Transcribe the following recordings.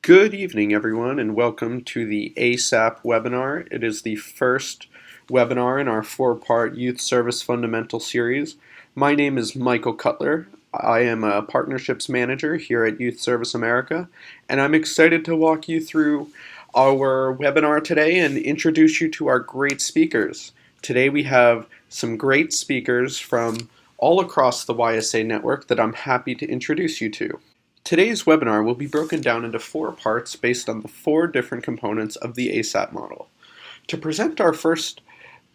Good evening, everyone, and welcome to the ASAP webinar. It is the first webinar in our four-part Youth Service Fundamental series. My name is Michael Cutler. I am a Partnerships Manager here at Youth Service America, and I'm excited to walk you through our webinar today and introduce you to our great speakers. Today we have some great speakers from all across the YSA network that I'm happy to introduce you to. Today's webinar will be broken down into four parts based on the four different components of the ASAP model. To present our first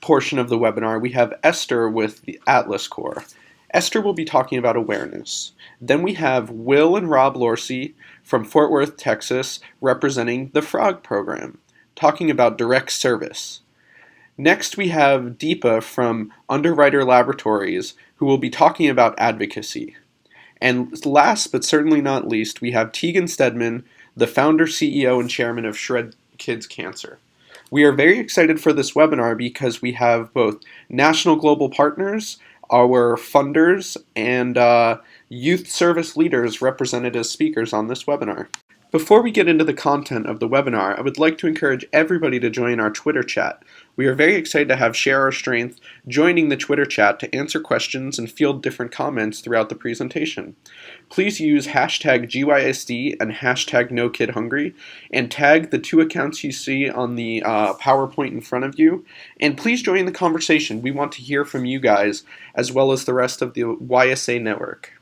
portion of the webinar, we have Esther with the Atlas Corps. Esther will be talking about awareness. Then we have Will and Rob Lorsey from Fort Worth, Texas, representing the FROG program, talking about direct service. Next, we have Deepa from Underwriter Laboratories, who will be talking about advocacy. And last but certainly not least, we have Tegan Stedman, the founder, CEO, and chairman of Shred Kids Cancer. We are very excited for this webinar because we have both national global partners, our funders, and youth service leaders represented as speakers on this webinar. Before we get into the content of the webinar, I would like to encourage everybody to join our Twitter chat. We are very excited to have Share Our Strength joining the Twitter chat to answer questions and field different comments throughout the presentation. Please use hashtag GYSD and hashtag NoKidHungry and tag the two accounts you see on the PowerPoint in front of you. And please join the conversation. We want to hear from you guys as well as the rest of the YSA network.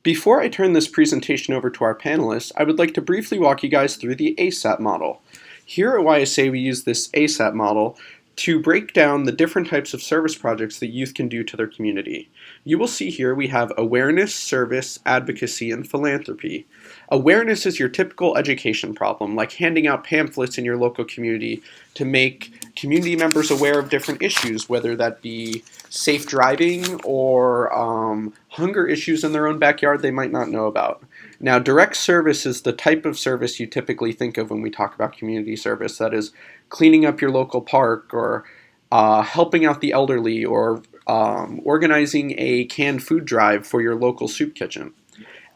Before I turn this presentation over to our panelists, I would like to briefly walk you guys through the ASAP model. Here at YSA, we use this ASAP model to break down the different types of service projects that youth can do to their community. You will see here we have awareness, service, advocacy, and philanthropy. Awareness is your typical education problem, like handing out pamphlets in your local community to make community members aware of different issues, whether that be safe driving or hunger issues in their own backyard they might not know about. Now, direct service is the type of service you typically think of when we talk about community service. That is cleaning up your local park or helping out the elderly or organizing a canned food drive for your local soup kitchen.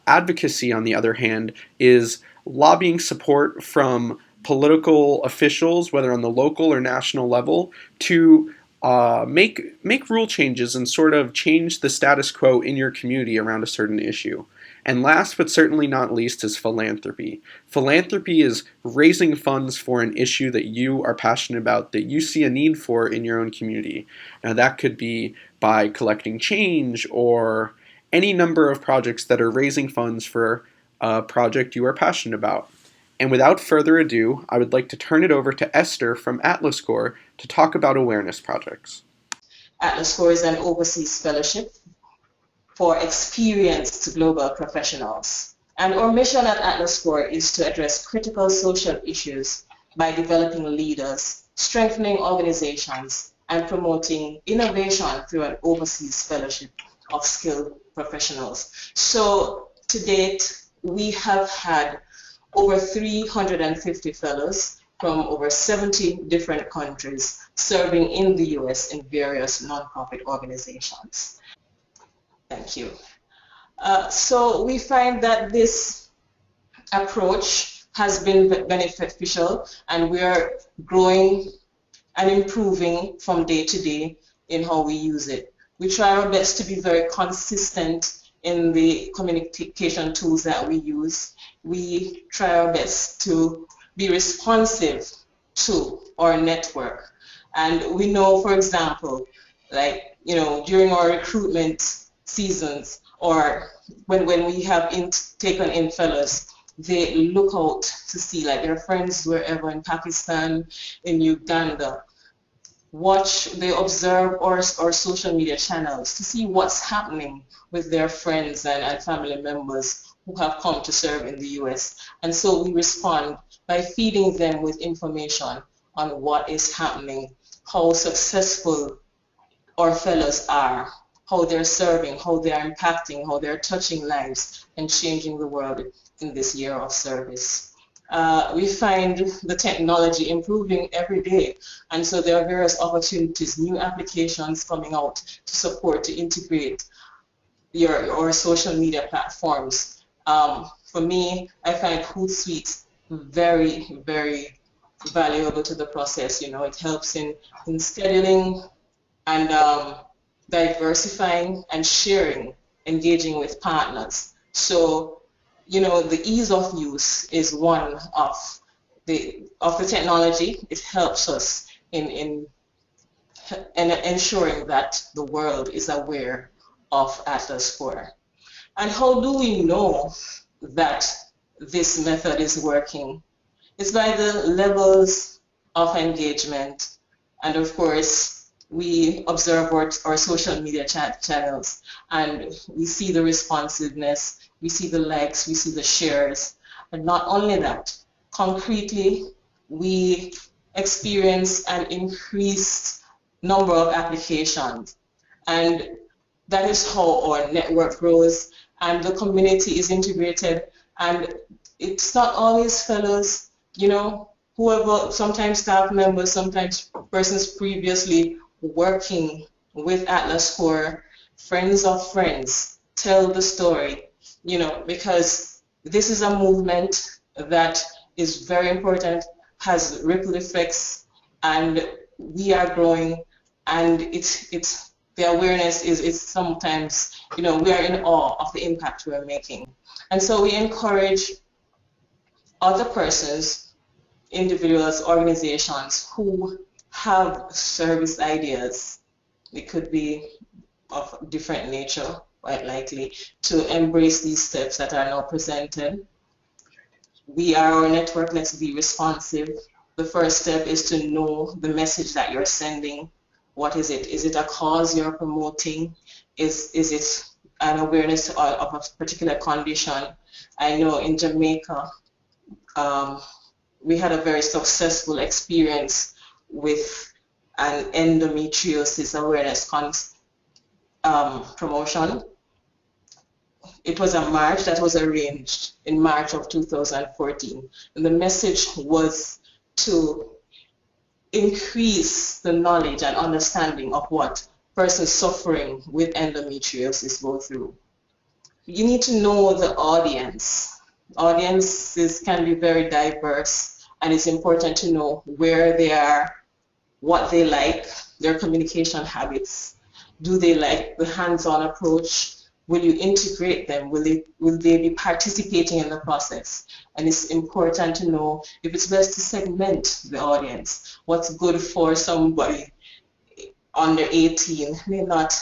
Advocacy, on the other hand, is lobbying support from political officials, whether on the local or national level, to make rule changes and sort of change the status quo in your community around a certain issue. And last but certainly not least is philanthropy. Philanthropy is raising funds for an issue that you are passionate about, that you see a need for in your own community. Now that could be by collecting change or any number of projects that are raising funds for a project you are passionate about. And without further ado, I would like to turn it over to Esther from Atlas Corps to talk about awareness projects. Atlas Corps is an overseas fellowship for experienced global professionals. And our mission at Atlas Corps is to address critical social issues by developing leaders, strengthening organizations, and promoting innovation through an overseas fellowship of skilled professionals. So to date, we have had over 350 fellows from over 70 different countries serving in the US in various nonprofit organizations. Thank you. So we find that this approach has been beneficial, and we are growing and improving from day to day in how we use it. We try our best to be very consistent in the communication tools that we use. We try our best to be responsive to our network. And we know, for example, like, during our recruitment seasons or when we have taken in fellows, they look out to see like their friends wherever in Pakistan, in Uganda. They observe our social media channels to see what's happening with their friends and family members who have come to serve in the US. And so we respond by feeding them with information on what is happening, how successful our fellows are, how they're serving, how they're impacting, how they're touching lives and changing the world in this year of service. We find the technology improving every day, and so there are various opportunities, new applications coming out to support, to integrate your social media platforms. For me, I find Hootsuite very, very valuable to the process. You know, it helps in scheduling and diversifying and sharing, engaging with partners. So, you know, the ease of use is one of the technology. It helps us in ensuring that the world is aware of Atlas Score. And how do we know that this method is working? It's by the levels of engagement. And of course, we observe our social media channels and we see the responsiveness, we see the likes, we see the shares. And not only that, concretely, we experience an increased number of applications. And that is how our network grows and the community is integrated. And it's not always fellows, you know, whoever, sometimes staff members, sometimes persons previously working with Atlas Core, friends of friends, tell the story, you know, because this is a movement that is very important, has ripple effects, and we are growing, and it's the awareness is sometimes, you know, we are in awe of the impact we're making. And so we encourage other persons, individuals, organizations who have service ideas, it could be of different nature, quite likely, to embrace these steps that are now presented. We are our network, let's be responsive. The first step is to know the message that you're sending. What is it? Is it a cause you're promoting? Is it an awareness of a particular condition? I know in Jamaica, we had a very successful experience with an endometriosis awareness promotion. It was a march that was arranged in March of 2014. And the message was to increase the knowledge and understanding of what persons suffering with endometriosis go through. You need to know the audience. Audiences can be very diverse, and it's important to know where they are, what they like, their communication habits. Do they like the hands-on approach? Will you integrate them? Will they be participating in the process? And it's important to know if it's best to segment the audience. What's good for somebody under 18 may not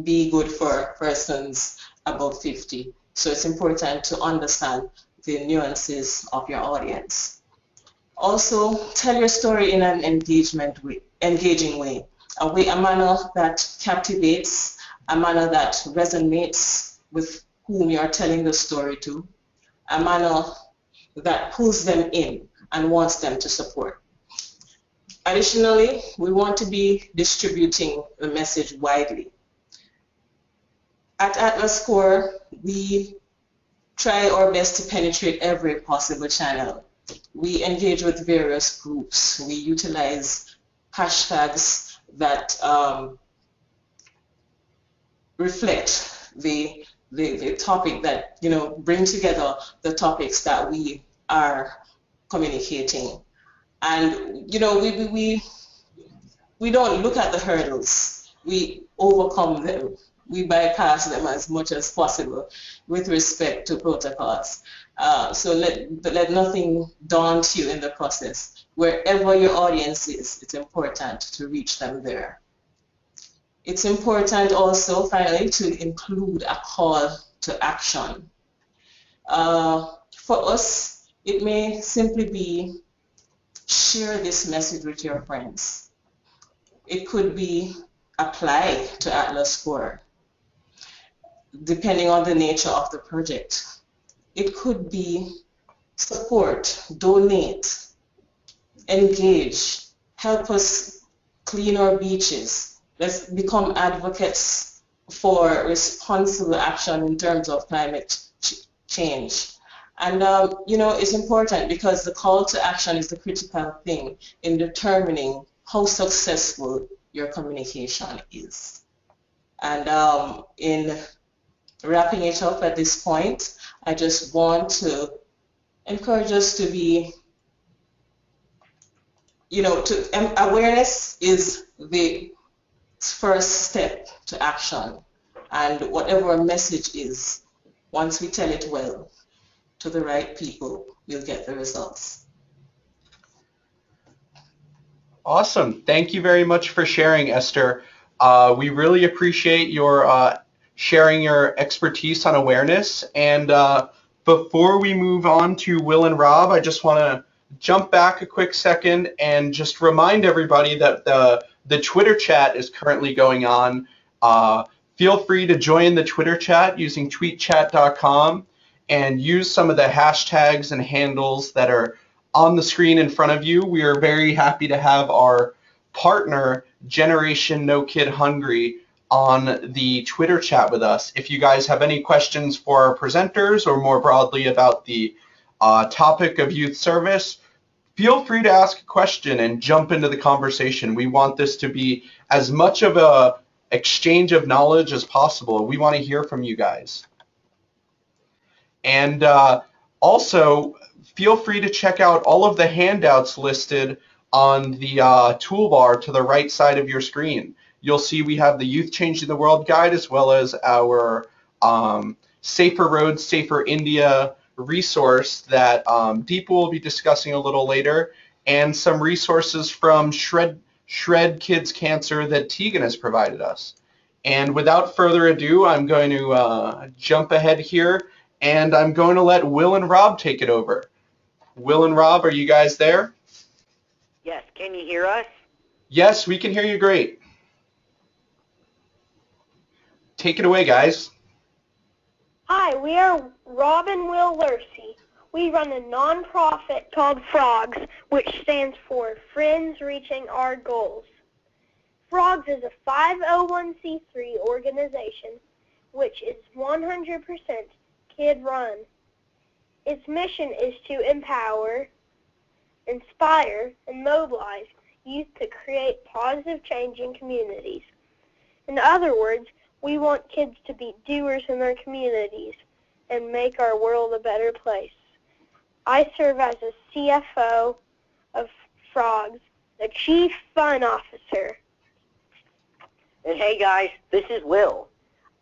be good for persons above 50. So it's important to understand the nuances of your audience. Also, tell your story in an engaging way, a manner that captivates, a manner that resonates with whom you're telling the story to, a manner that pulls them in and wants them to support. Additionally, we want to be distributing the message widely. At Atlas Core, we try our best to penetrate every possible channel. We engage with various groups. We utilize hashtags that reflect the topic that, you know, bring together the topics that we are communicating. And, you know, we don't look at the hurdles. We overcome them. We bypass them as much as possible with respect to protocols. So let nothing daunt you in the process. Wherever your audience is, it's important to reach them there. It's important also, finally, to include a call to action. For us, it may simply be share this message with your friends. It could be apply to Atlas Core, depending on the nature of the project. It could be support, donate, engage, help us clean our beaches. Let's become advocates for responsible action in terms of climate change. And, you know, it's important because the call to action is the critical thing in determining how successful your communication is. And in wrapping it up at this point, I just want to encourage us to be, awareness is the first step to action. And whatever our message is, once we tell it well to the right people, we'll get the results. Awesome. Thank you very much for sharing, Esther. We really appreciate your sharing your expertise on awareness. And before we move on to Will and Rob, I just want to jump back a quick second and just remind everybody that the Twitter chat is currently going on. Feel free to join the Twitter chat using tweetchat.com and use some of the hashtags and handles that are on the screen in front of you. We are very happy to have our partner, Generation No Kid Hungry, on the Twitter chat with us. If you guys have any questions for our presenters or more broadly about the topic of youth service, feel free to ask a question and jump into the conversation. We want this to be as much of a exchange of knowledge as possible. We want to hear from you guys. And also, feel free to check out all of the handouts listed on the toolbar to the right side of your screen. You'll see we have the Youth Changing the World guide as well as our Safer Roads, Safer India resource that Deepa will be discussing a little later, and some resources from Shred Kids Cancer that Tegan has provided us. And without further ado, I'm going to jump ahead here, and I'm going to let Will and Rob take it over. Will and Rob, are you guys there? Yes, can you hear us? Yes, we can hear you great. Take it away, guys. Hi, we are Rob and Will Lurcy. We run a nonprofit called FROGS, which stands for Friends Reaching Our Goals. FROGS is a 501c3 organization which is 100% kid-run. Its mission is to empower, inspire, and mobilize youth to create positive change in communities. In other words, we want kids to be doers in their communities and make our world a better place. I serve as a CFO of FROGS, the Chief Fun Officer. And hey guys, this is Will.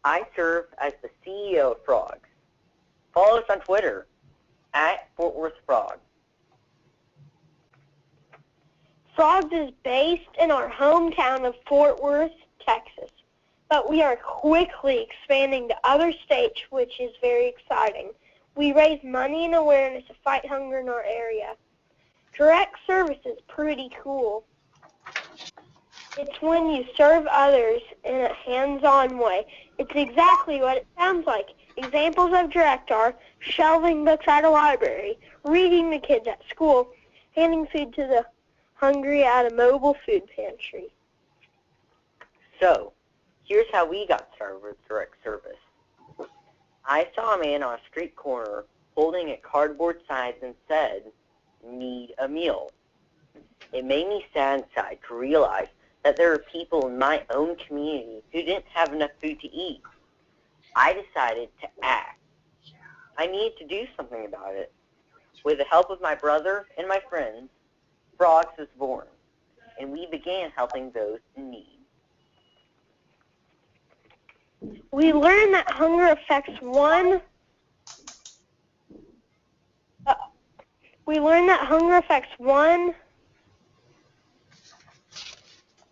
I serve as the CEO of FROGS. Follow us on Twitter at Fort Worth Frog. FROGS is based in our hometown of Fort Worth, Texas, but we are quickly expanding to other states, which is very exciting. We raise money and awareness to fight hunger in our area. Direct service is pretty cool. It's when you serve others in a hands-on way. It's exactly what it sounds like. Examples of direct are shelving books at a library, reading to kids at school, handing food to the hungry at a mobile food pantry. So, here's how we got started with direct service. I saw a man on a street corner holding a cardboard sign and said, "Need a meal." It made me sad inside to realize that there are people in my own community who didn't have enough food to eat. I decided to act. I needed to do something about it. With the help of my brother and my friends, FROGS was born, and we began helping those in need. We learned that hunger affects one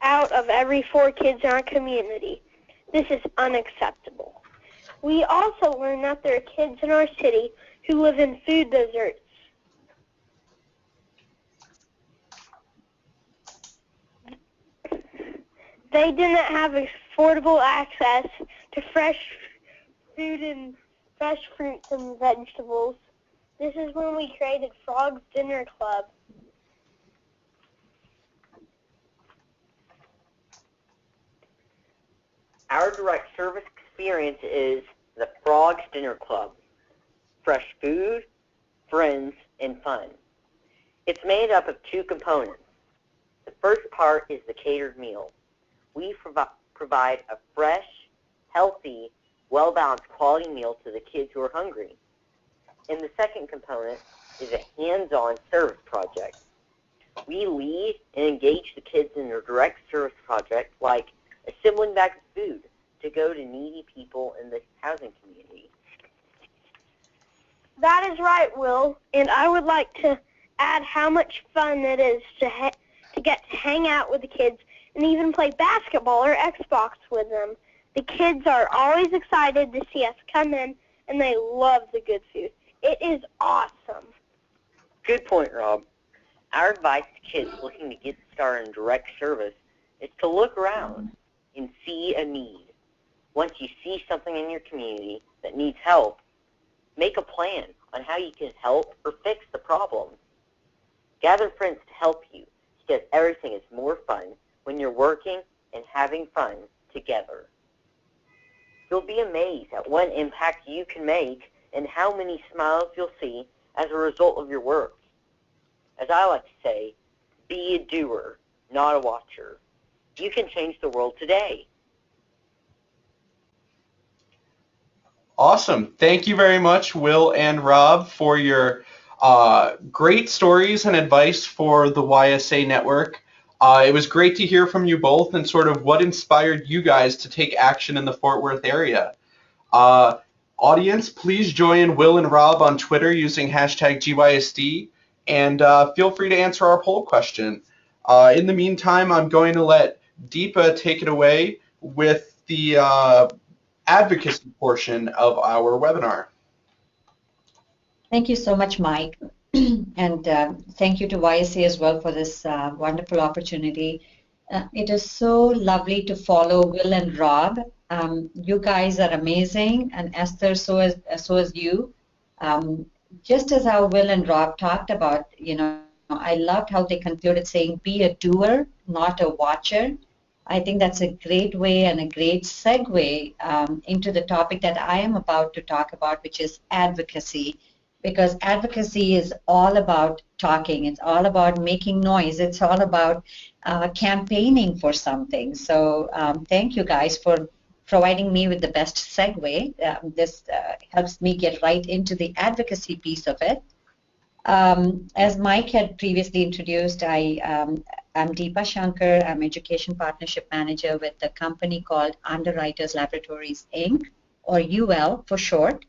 out of every 4 kids in our community. This is unacceptable. We also learned that there are kids in our city who live in food deserts. They didn't have affordable access to fresh food and fresh fruits and vegetables. This is when we created FROGS Dinner Club. Our direct service experience is the FROGS Dinner Club. Fresh food, friends, and fun. It's made up of 2 components. The first part is the catered meal. We provide a fresh, healthy, well-balanced quality meal to the kids who are hungry. And the second component is a hands-on service project. We lead and engage the kids in a direct service project like assembling bags of food to go to needy people in the housing community. That is right, Will. And I would like to add how much fun it is to get to hang out with the kids and even play basketball or Xbox with them. The kids are always excited to see us come in, and they love the good food. It is awesome. Good point, Rob. Our advice to kids looking to get started in direct service is to look around and see a need. Once you see something in your community that needs help, make a plan on how you can help or fix the problem. Gather friends to help you, because everything is more fun when you're working and having fun together. You'll be amazed at what impact you can make and how many smiles you'll see as a result of your work. As I like to say, be a doer, not a watcher. You can change the world today. Awesome. Thank you very much, Will and Rob, for your great stories and advice for the YSA network. It was great to hear from you both and sort of what inspired you guys to take action in the Fort Worth area. Audience, please join Will and Rob on Twitter using hashtag GYSD, and feel free to answer our poll question. In the meantime, I'm going to let Deepa take it away with the advocacy portion of our webinar. Thank you so much, Mike. And thank you to YSA as well for this wonderful opportunity. It is so lovely to follow Will and Rob. You guys are amazing, and Esther, so is you. Just as how Will and Rob talked about, I loved how they concluded saying, be a doer, not a watcher. I think that's a great way and a great segue into the topic that I am about to talk about, which is advocacy. Because advocacy is all about talking. It's all about making noise. It's all about campaigning for something. So thank you guys for providing me with the best segue. This helps me get right into the advocacy piece of it. As Mike had previously introduced, I'm Deepa Shankar. I'm Education Partnership Manager with a company called Underwriters Laboratories, Inc., or UL for short.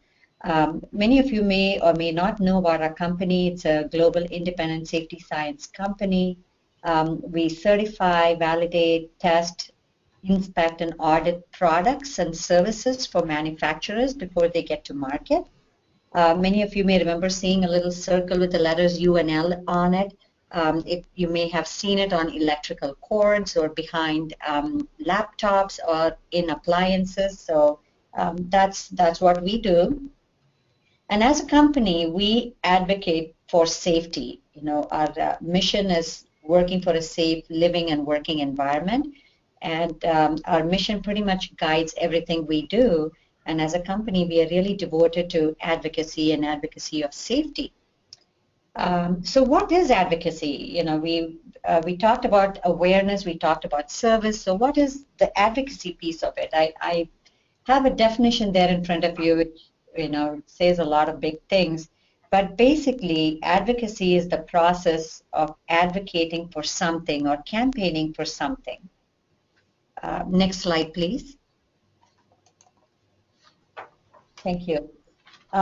Many of you may or may not know about our company. It's a global independent safety science company. We certify, validate, test, inspect, and audit products and services for manufacturers before they get to market. Many of you may remember seeing a little circle with the letters U and L on it. You may have seen it on electrical cords or behind laptops or in appliances. So that's what we do. And as a company, we advocate for safety. Our mission is working for a safe living and working environment. And our mission pretty much guides everything we do. And as a company, we are really devoted to advocacy and advocacy of safety. So what is advocacy? We talked about awareness, we talked about service. So what is the advocacy piece of it? I have a definition there in front of you, which says a lot of big things. But basically, advocacy is the process of advocating for something or campaigning for something. Next slide, please. Thank you.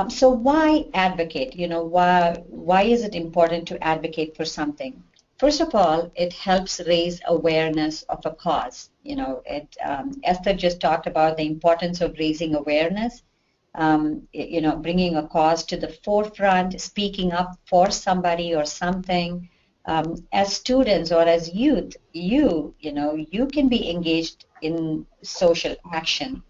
So why advocate? Why is it important to advocate for something? First of all, it helps raise awareness of a cause. Esther just talked about the importance of raising awareness, bringing a cause to the forefront, speaking up for somebody or something. As students or as youth, you can be engaged in social action.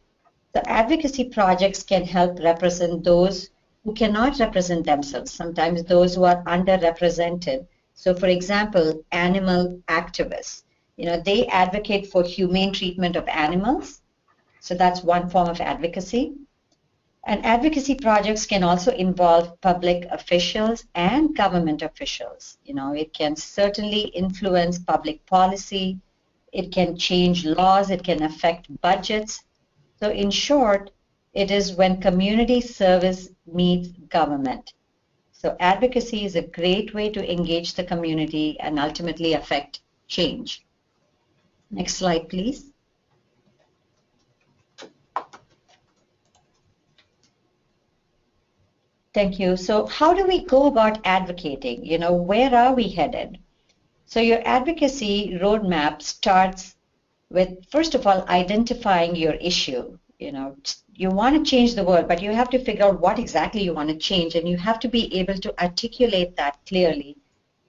The advocacy projects can help represent those who cannot represent themselves, sometimes those who are underrepresented. So, for example, animal activists, they advocate for humane treatment of animals. So that's one form of advocacy. And advocacy projects can also involve public officials and government officials. It can certainly influence public policy. It can change laws. It can affect budgets. So in short, it is when community service meets government. So advocacy is a great way to engage the community and ultimately affect change. Next slide, please. Thank you. So how do we go about advocating? Where are we headed? So your advocacy roadmap starts with, first of all, identifying your issue. You want to change the world, but you have to figure out what exactly you want to change, and you have to be able to articulate that clearly.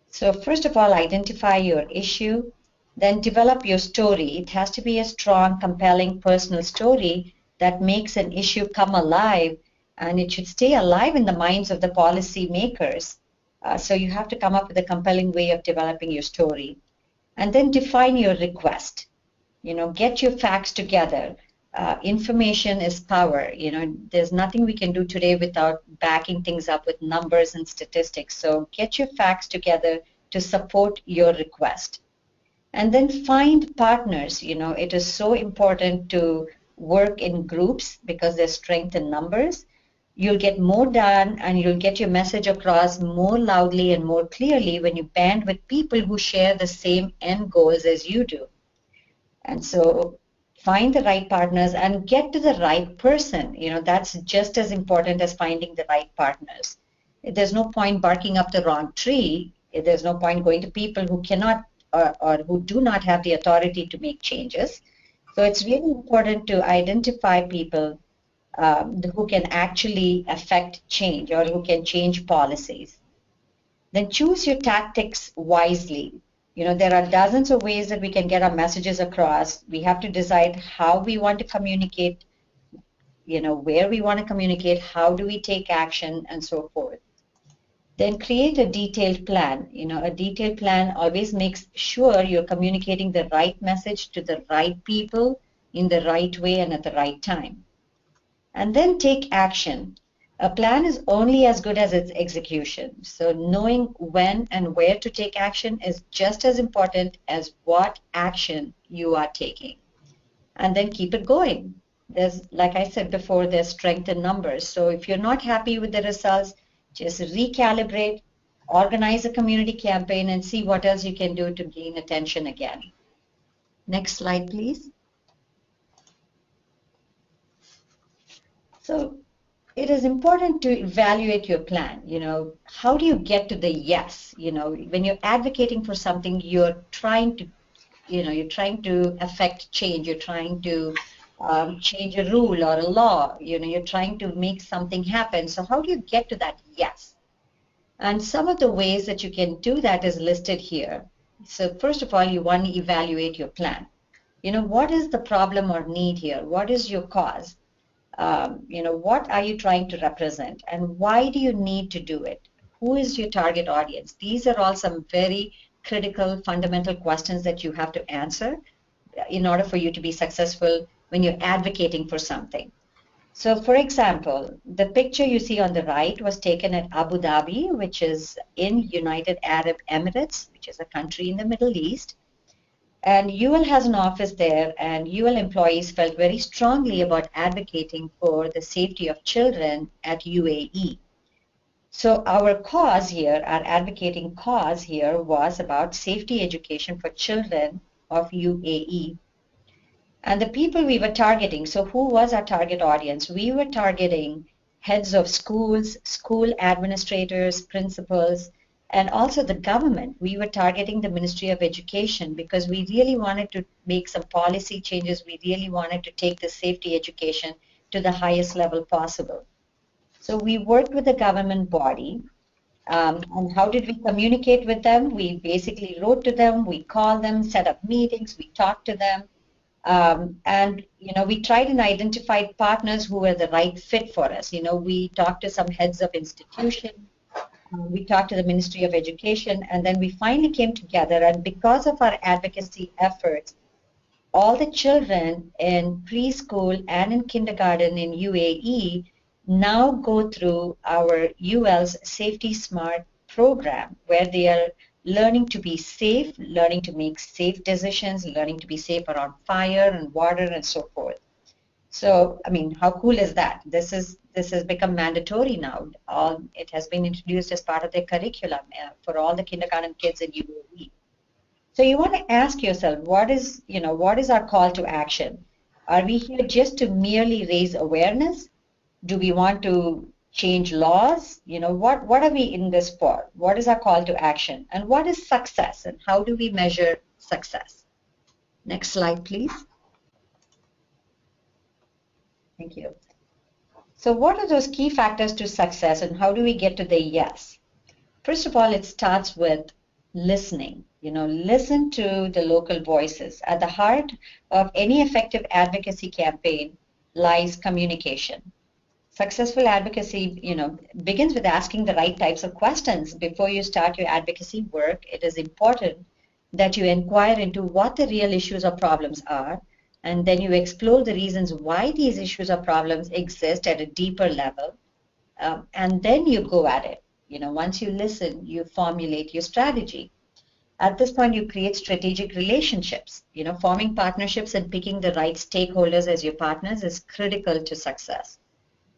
So first of all, identify your issue, then develop your story. It has to be a strong, compelling personal story that makes an issue come alive, and it should stay alive in the minds of the policy makers. So you have to come up with a compelling way of developing your story. And then define your request. Get your facts together. Information is power. There's nothing we can do today without backing things up with numbers and statistics. So get your facts together to support your request. And then find partners. It is so important to work in groups because there's strength in numbers. You'll get more done and you'll get your message across more loudly and more clearly when you band with people who share the same end goals as you do. And so find the right partners and get to the right person. That's just as important as finding the right partners. There's no point barking up the wrong tree. There's no point going to people who cannot or who do not have the authority to make changes. So it's really important to identify people who can actually affect change or who can change policies. Then choose your tactics wisely. There are dozens of ways that we can get our messages across. We have to decide how we want to communicate, where we want to communicate, how do we take action, and so forth. Then create a detailed plan. A detailed plan always makes sure you're communicating the right message to the right people in the right way and at the right time. And then take action. A plan is only as good as its execution. So knowing when and where to take action is just as important as what action you are taking. And then keep it going. Like I said before, there's strength in numbers. So if you're not happy with the results, just recalibrate, organize a community campaign, and see what else you can do to gain attention again. Next slide, please. So it is important to evaluate your plan. How do you get to the yes? When you're advocating for something, you're trying to affect change. You're trying to change a rule or a law. You're trying to make something happen. So how do you get to that yes? And some of the ways that you can do that is listed here. So first of all, you want to evaluate your plan. What is the problem or need here? What is your cause? What are you trying to represent and why do you need to do it? Who is your target audience? These are all some very critical, fundamental questions that you have to answer in order for you to be successful when you're advocating for something. So for example, the picture you see on the right was taken at Abu Dhabi, which is in United Arab Emirates, which is a country in the Middle East. And UL has an office there, and UL employees felt very strongly about advocating for the safety of children at UAE. So our cause here, our advocating cause here was about safety education for children of UAE. And the people we were targeting, so who was our target audience? We were targeting heads of schools, school administrators, principals, and also the government. We were targeting the Ministry of Education because we really wanted to make some policy changes. We really wanted to take the safety education to the highest level possible. So we worked with the government body. And how did we communicate with them? We basically wrote to them, we called them, set up meetings, we talked to them. And we tried and identified partners who were the right fit for us. We talked to some heads of institutions. We talked to the Ministry of Education, and then we finally came together, and because of our advocacy efforts, all the children in preschool and in kindergarten in UAE now go through our UL's Safety Smart program, where they are learning to be safe, learning to make safe decisions, learning to be safe around fire and water and so forth. So, I mean, how cool is that? This has become mandatory now. It has been introduced as part of their curriculum for all the kindergarten kids in UAE. So you want to ask yourself, what is our call to action? Are we here just to merely raise awareness? Do we want to change laws? What are we in this for? What is our call to action? And what is success? And how do we measure success? Next slide, please. Thank you. So what are those key factors to success and how do we get to the yes? First of all, it starts with listening. Listen to the local voices. At the heart of any effective advocacy campaign lies communication. Successful advocacy, begins with asking the right types of questions. Before you start your advocacy work, it is important that you inquire into what the real issues or problems are, and then you explore the reasons why these issues or problems exist at a deeper level, and then you go at it. Once you listen, you formulate your strategy. At this point, you create strategic relationships. Forming partnerships and picking the right stakeholders as your partners is critical to success.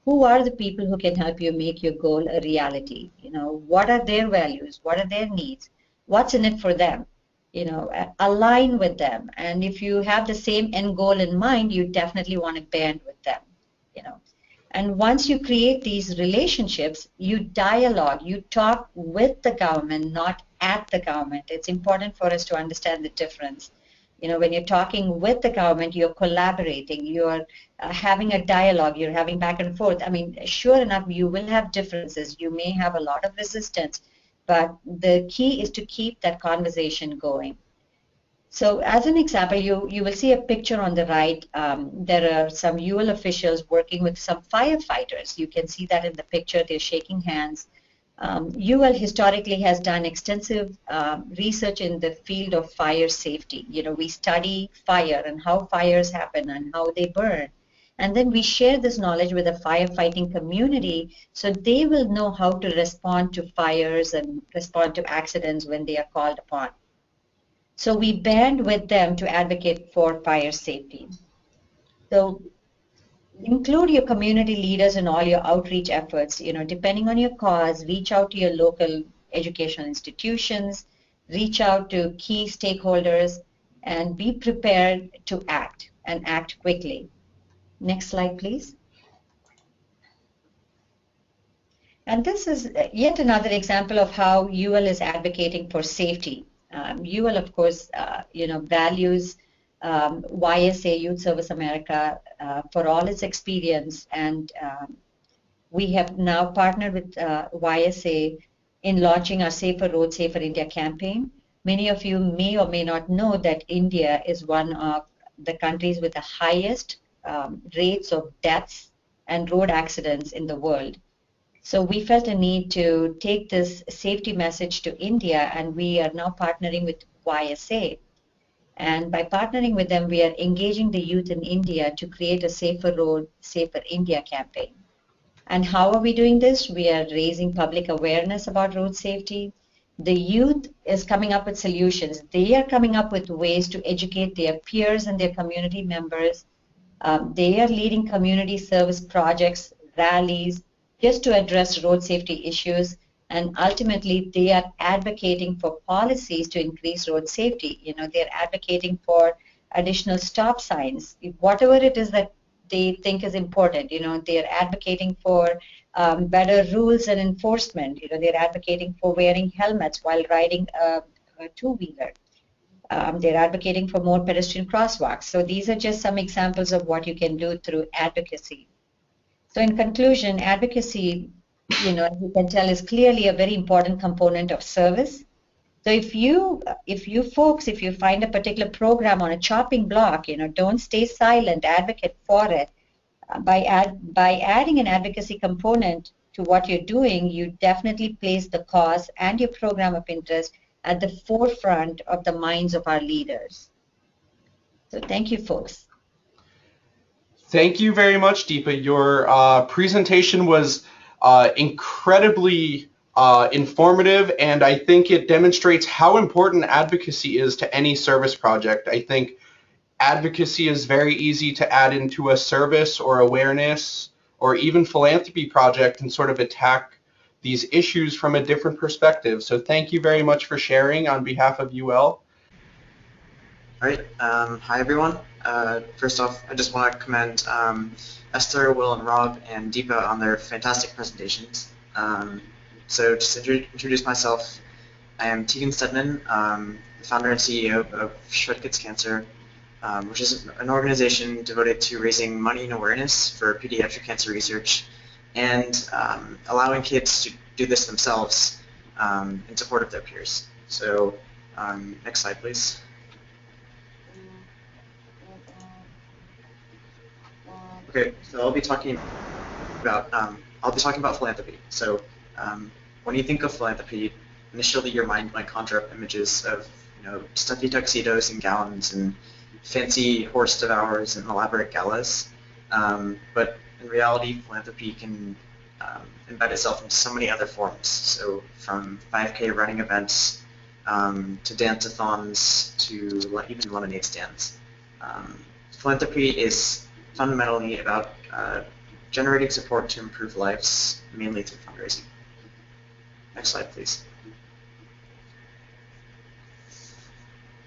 Who are the people who can help you make your goal a reality? What are their values? What are their needs? What's in it for them? Align with them. And if you have the same end goal in mind, you definitely want to band with them. And once you create these relationships, you dialogue, you talk with the government, not at the government. It's important for us to understand the difference. When you're talking with the government, you're collaborating, you're having a dialogue, you're having back and forth. I mean, sure enough, you will have differences. You may have a lot of resistance, but the key is to keep that conversation going. So as an example, you will see a picture on the right. There are some UL officials working with some firefighters. You can see that in the picture. They're shaking hands. UL historically has done extensive research in the field of fire safety. We study fire and how fires happen and how they burn. And then we share this knowledge with the firefighting community so they will know how to respond to fires and respond to accidents when they are called upon. So we band with them to advocate for fire safety. So include your community leaders in all your outreach efforts. Depending on your cause, reach out to your local educational institutions, reach out to key stakeholders, and be prepared to act and act quickly. Next slide, please. And this is yet another example of how UL is advocating for safety. UL, of course, values YSA, Youth Service America, for all its experience. And we have now partnered with YSA in launching our Safer Road, Safer India campaign. Many of you may or may not know that India is one of the countries with the highest rates of deaths and road accidents in the world. So we felt a need to take this safety message to India, and we are now partnering with YSA. And by partnering with them, we are engaging the youth in India to create a Safer Road, Safer India campaign. And how are we doing this? We are raising public awareness about road safety. The youth is coming up with solutions. They are coming up with ways to educate their peers and their community members. They are leading community service projects, rallies, just to address road safety issues, and ultimately they are advocating for policies to increase road safety. They're advocating for additional stop signs, whatever it is that they think is important. They're advocating for better rules and enforcement. They're advocating for wearing helmets while riding a two-wheeler. They're advocating for more pedestrian crosswalks. So these are just some examples of what you can do through advocacy. So in conclusion, advocacy, as you can tell, is clearly a very important component of service. So if you find a particular program on a chopping block, don't stay silent, advocate for it. By adding an advocacy component to what you're doing, you definitely place the cause and your program of interest at the forefront of the minds of our leaders. So thank you, folks. Thank you very much, Deepa. Your presentation was incredibly informative, and I think it demonstrates how important advocacy is to any service project. I think advocacy is very easy to add into a service or awareness or even philanthropy project and sort of attack these issues from a different perspective. So thank you very much for sharing on behalf of UL. All right. Hi, everyone. First off, I just want to commend Esther, Will, and Rob, and Deepa on their fantastic presentations. So just to introduce myself, I am Tegan Stedman, the founder and CEO of Shred Kids Cancer, which is an organization devoted to raising money and awareness for pediatric cancer research and allowing kids to do this themselves in support of their peers. So next slide, please. Okay, so I'll be talking about philanthropy. So when you think of philanthropy, initially your mind might conjure up images of stuffy tuxedos and gowns and fancy horse devours and elaborate galas. But in reality, philanthropy can embed itself into so many other forms. So from 5K running events to dance-a-thons to even lemonade stands. Philanthropy is fundamentally about generating support to improve lives, mainly through fundraising. Next slide, please.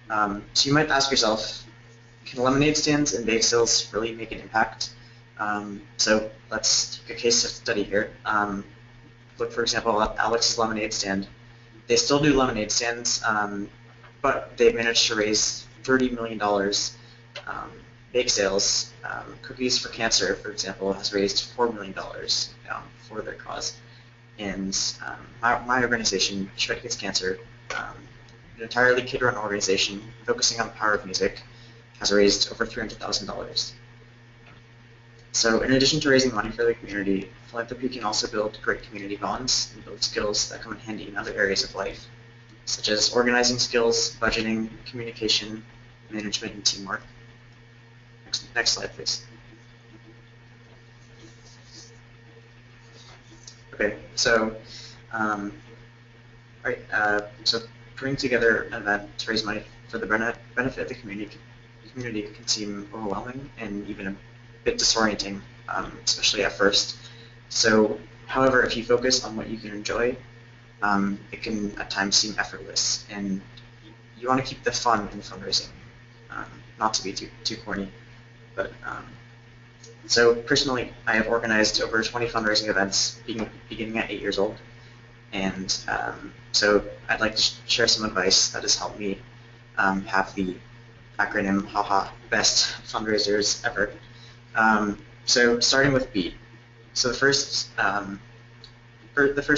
So you might ask yourself, can lemonade stands and bake sales really make an impact? So let's take a case study here. Look, for example, at Alex's lemonade stand. They still do lemonade stands, but they've managed to raise $30 million bake sales. Cookies for Cancer, for example, has raised $4 million for their cause. And my organization, Shred Kids Cancer, an entirely kid-run organization focusing on the power of music, has raised over $300,000. So in addition to raising money for the community, philanthropy can also build great community bonds and build skills that come in handy in other areas of life, such as organizing skills, budgeting, communication, management, and teamwork. Next slide, please. Okay, so so putting together an event to raise money for the benefit of the community can seem overwhelming and even a bit disorienting, especially at first. So, however, if you focus on what you can enjoy, it can at times seem effortless, and you want to keep the fun in fundraising, not to be too corny. But so personally, I have organized over 20 fundraising events beginning at 8 years old, and so I'd like to share some advice that has helped me have the acronym HAHA, best fundraisers ever. So starting with B. So the first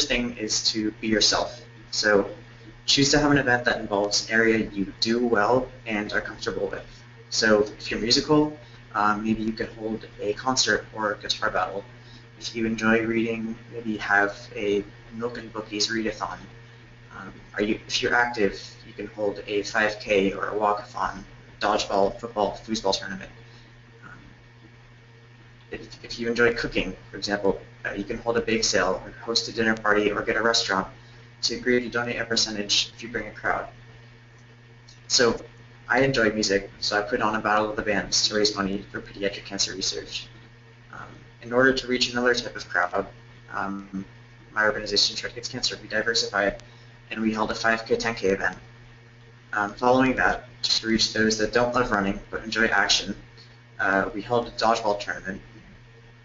thing is to be yourself. So choose to have an event that involves an area you do well and are comfortable with. So if you're musical, maybe you could hold a concert or a guitar battle. If you enjoy reading, maybe have a Milk and Bookies readathon. If you're active, you can hold a 5K or a walkathon, dodgeball, football, foosball tournament. If you enjoy cooking, for example, you can hold a bake sale, or host a dinner party, or get a restaurant to agree to donate a percentage if you bring a crowd. So I enjoy music, so I put on a battle of the bands to raise money for pediatric cancer research. In order to reach another type of crowd, my organization, Shred Kids Cancer, we diversified, and we held a 5K, 10K event. Following that, to reach those that don't love running but enjoy action, we held a dodgeball tournament.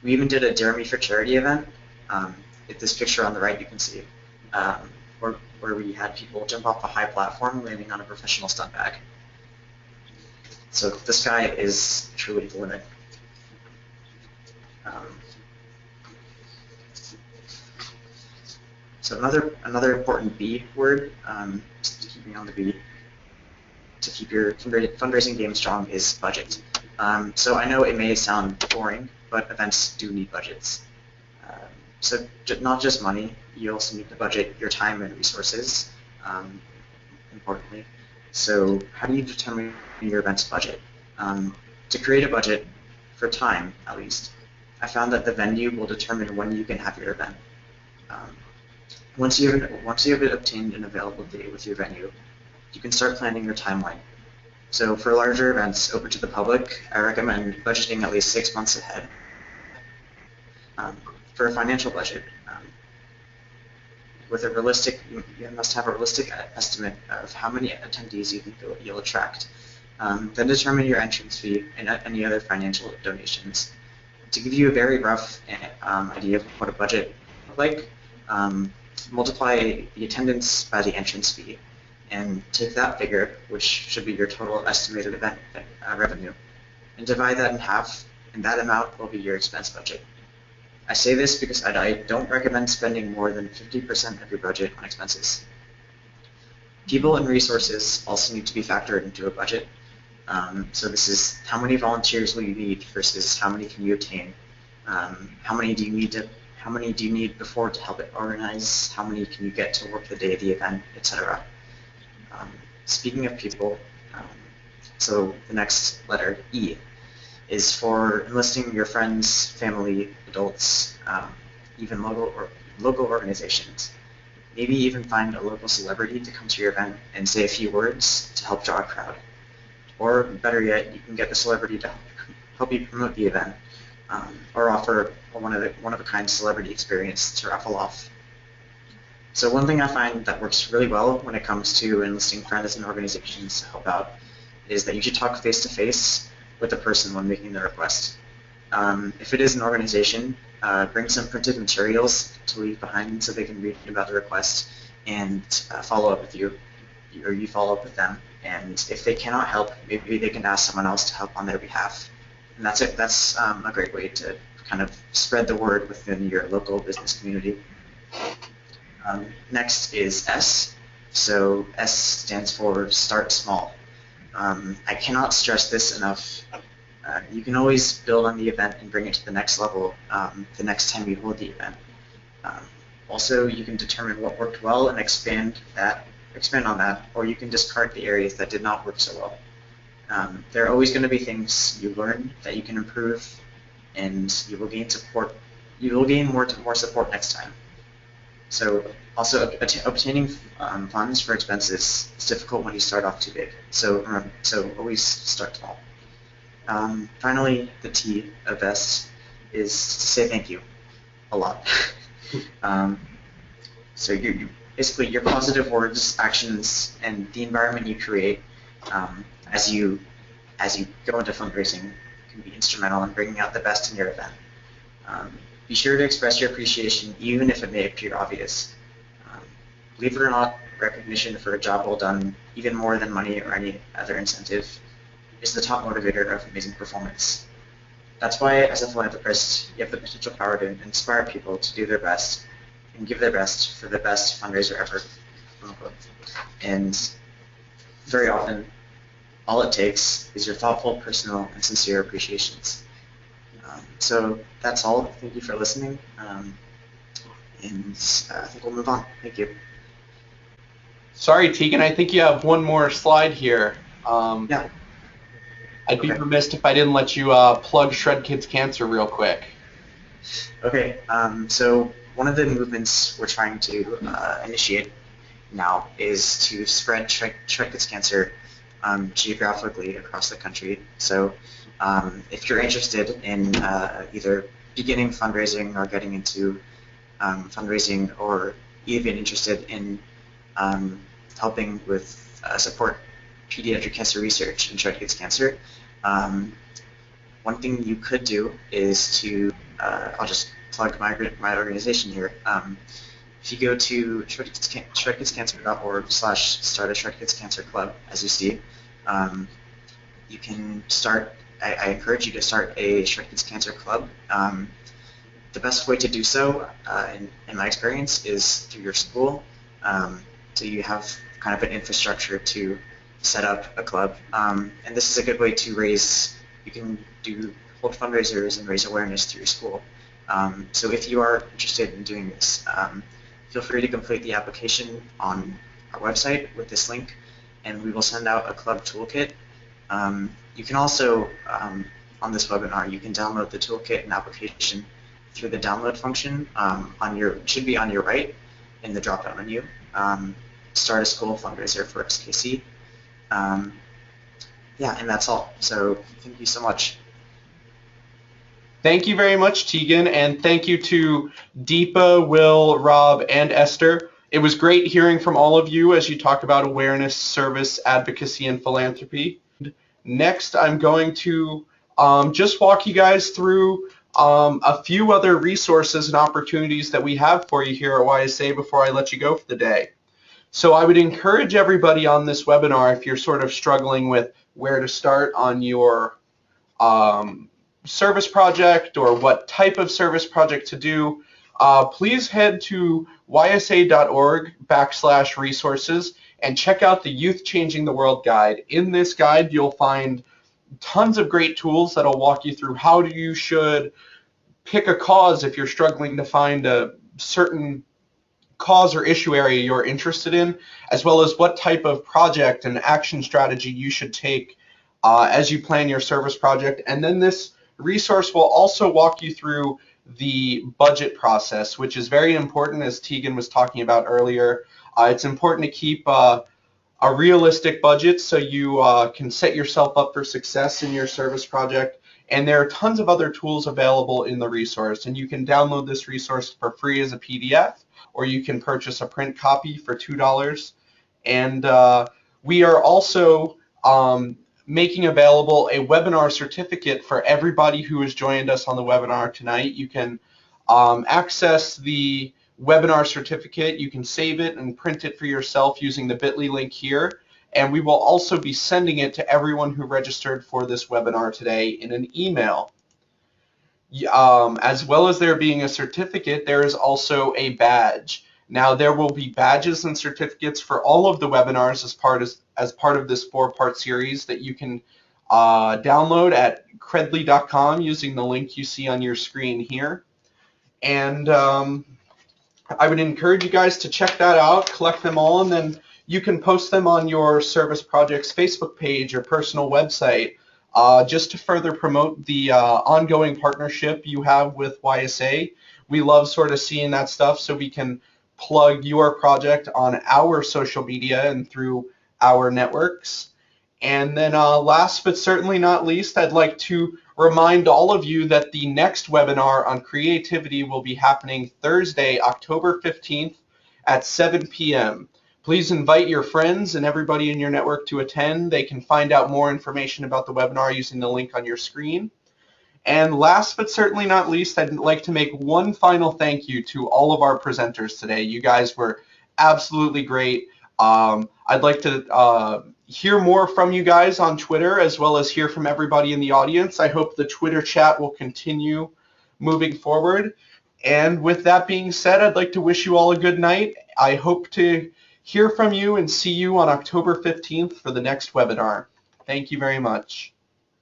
We even did a Dare Me for Charity event. At this picture on the right, you can see, where we had people jump off a high platform landing on a professional stunt bag. So the sky is truly the limit. So another important B word, just keeping on the B, to keep your fundraising game strong is budget. So I know it may sound boring, but events do need budgets. So not just money, you also need to budget your time and resources, importantly. So how do you determine your event's budget? To create a budget, for time at least, I found that the venue will determine when you can have your event. Once you have obtained an available date with your venue, you can start planning your timeline. So for larger events open to the public, I recommend budgeting at least 6 months ahead. For a financial budget, with a realistic, you must have a realistic estimate of how many attendees you think you'll attract. Then determine your entrance fee and any other financial donations. To give you a very rough idea of what a budget looks like, multiply the attendance by the entrance fee and take that figure, which should be your total estimated event revenue, and divide that in half, and that amount will be your expense budget. I say this because I don't recommend spending more than 50% of your budget on expenses. People and resources also need to be factored into a budget. So this is how many volunteers will you need versus how many can you obtain. How many do you need before to help it organize? How many can you get to work the day of the event, etc. Speaking of people, so the next letter, E, is for enlisting your friends, family, adults, even local organizations. Maybe even find a local celebrity to come to your event and say a few words to help draw a crowd. Or better yet, you can get the celebrity to help you promote the event, or offer a one-of-a-kind celebrity experience to raffle off. So one thing I find that works really well when it comes to enlisting friends and organizations to help out is that you should talk face-to-face with the person when making the request. If it is an organization, bring some printed materials to leave behind so they can read about the request and follow up with you, or you follow up with them. And if they cannot help, maybe they can ask someone else to help on their behalf. And that's it. That's a great way to kind of spread the word within your local business community. Next is S. So S stands for start small. I cannot stress this enough. You can always build on the event and bring it to the next level the next time you hold the event. Also, you can determine what worked well and expand on that, or you can discard the areas that did not work so well. There are always going to be things you learn that you can improve, and you will gain support. You will gain more support next time. So, also obtaining funds for expenses is difficult when you start off too big. So always start small. Finally, the T of S is to say thank you a lot. So basically your positive words, actions, and the environment you create as you go into fundraising can be instrumental in bringing out the best in your event. Be sure to express your appreciation even if it may appear obvious. Believe it or not, recognition for a job well done, even more than money or any other incentive, is the top motivator of amazing performance. That's why, as a philanthropist, you have the potential power to inspire people to do their best and give their best for the best fundraiser ever. And very often, all it takes is your thoughtful, personal, and sincere appreciations. So that's all. Thank you for listening. And I think we'll move on. Thank you. Sorry, Tegan, I think you have one more slide here. Yeah. I'd be remiss if I didn't let you plug Shred Kids Cancer real quick. Okay, so one of the movements we're trying to initiate now is to spread Shred Kids Cancer geographically across the country. So if you're interested in either beginning fundraising or getting into fundraising, or even interested in helping with support pediatric cancer research and Shred Kids Cancer, one thing you could do is to, I'll just plug my organization here. If you go to shredkidscancer.org/start a Shred Kids Cancer Club, as you see, you can start, I encourage you to start a Shred Kids Cancer Club. The best way to do so, in my experience, is through your school. So you have kind of an infrastructure to set up a club, and this is a good way to you can hold fundraisers and raise awareness through your school. So if you are interested in doing this, feel free to complete the application on our website with this link, and we will send out a club toolkit. You can also, on this webinar, you can download the toolkit and application through the download function should be on your right in the drop-down menu. Start a school fundraiser for XKC. Yeah, and that's all. So thank you so much. Thank you very much, Tegan, and thank you to Deepa, Will, Rob, and Esther. It was great hearing from all of you as you talk about awareness, service, advocacy, and philanthropy. Next, I'm going to just walk you guys through a few other resources and opportunities that we have for you here at YSA before I let you go for the day. So I would encourage everybody on this webinar, if you're sort of struggling with where to start on your service project or what type of service project to do, please head to ysa.org/resources and check out the Youth Changing the World guide. In this guide, you'll find tons of great tools that'll walk you through how you should pick a cause if you're struggling to find a certain cause or issue area you're interested in, as well as what type of project and action strategy you should take as you plan your service project. And then this resource will also walk you through the budget process, which is very important, as Tegan was talking about earlier. It's important to keep a realistic budget so you can set yourself up for success in your service project. And there are tons of other tools available in the resource, and you can download this resource for free as a PDF, or you can purchase a print copy for $2. And we are also making available a webinar certificate for everybody who has joined us on the webinar tonight. You can access the webinar certificate. You can save it and print it for yourself using the bit.ly link here. And we will also be sending it to everyone who registered for this webinar today in an email. As well as there being a certificate, there is also a badge. Now, there will be badges and certificates for all of the webinars as part of this 4-part series that you can download at credly.com using the link you see on your screen here. And I would encourage you guys to check that out, collect them all, and then you can post them on your service project's Facebook page or personal website just to further promote the ongoing partnership you have with YSA. We love sort of seeing that stuff so we can plug your project on our social media and through our networks. And then last but certainly not least, I'd like to remind all of you that the next webinar on creativity will be happening Thursday, October 15th at 7 p.m. Please invite your friends and everybody in your network to attend. They can find out more information about the webinar using the link on your screen. And last but certainly not least, I'd like to make one final thank you to all of our presenters today. You guys were absolutely great. I'd like to hear more from you guys on Twitter, as well as hear from everybody in the audience. I hope the Twitter chat will continue moving forward. And with that being said, I'd like to wish you all a good night. I hope to hear from you and see you on October 15th for the next webinar. Thank you very much.